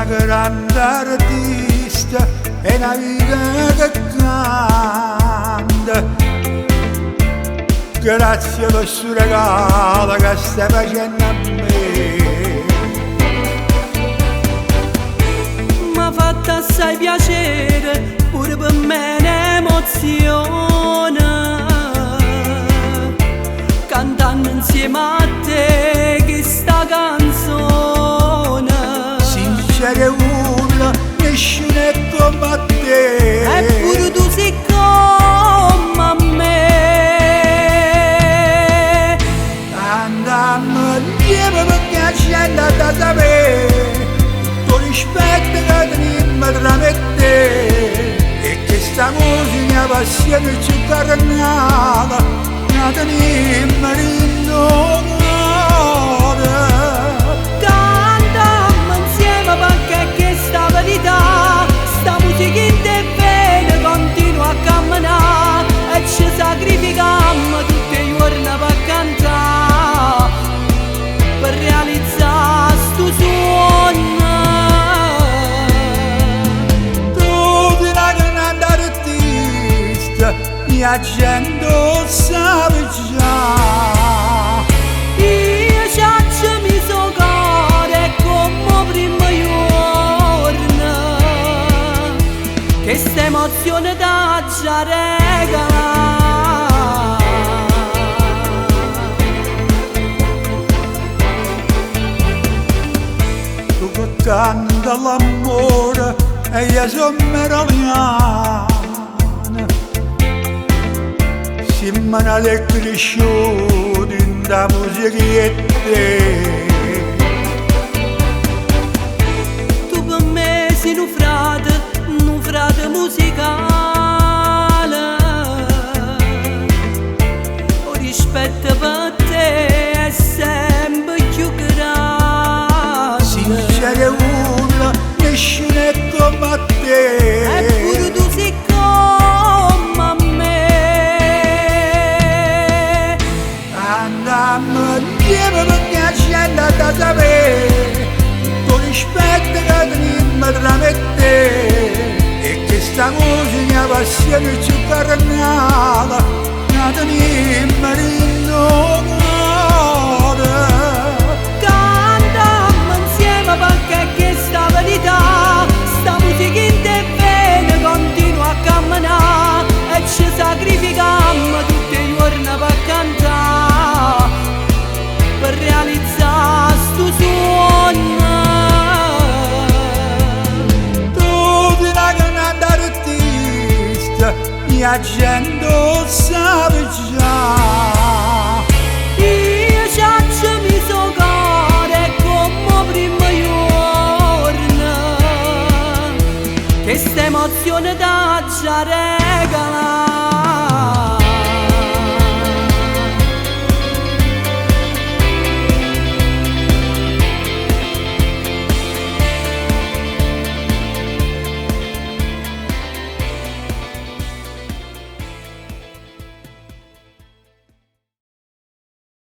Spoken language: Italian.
grande artista e una vita che canta. Grazie per questo regalo che stai facendo a me. M'ha fatto assai piacere, pure per me un'emozione, cantando insieme a te questa canzone. Sincere urla, nessuno è come te, eppure tu sei come a me. Andiamo insieme perché la gente da sapere tutto rispetto che teniamo tra me e te, e questa musica passione ci carnata la teniamo in onore. Cantiamo insieme perché questa verità, sta musica in te vene continua a camminare, e ci sacrifichiamo tutti i giorni per cantare, per realizzare sto sogno. Tu sei una grande artista, la gente lo sa già. Io ciacciami so cuore come prima giorno, che sta emozione da già regalare. Tu che canta l'amore e io sono meravigliata, siamo nati e cresciuti in da musichetta. Tu per me sei un frate musicale, ho rispetto per te è sempre più grande. Sincere urla, nessuno è come te, eppure tu sei come a me. andiamo insieme perché la gente da sapere tutto rispetto che teniamo tra me e te, e questa musica passione ci carnata la teniamo in onore. Cantiamo insieme perché questa verità, sta musica in te vene continua a camminare, e ci sacrifichiamo tutti i giorni per cantare, per realizzare sto sogno. Tu sei una grande artista, la gente lo sa già. Io ciacciami so cuore come prima giorno, che sta emozione da già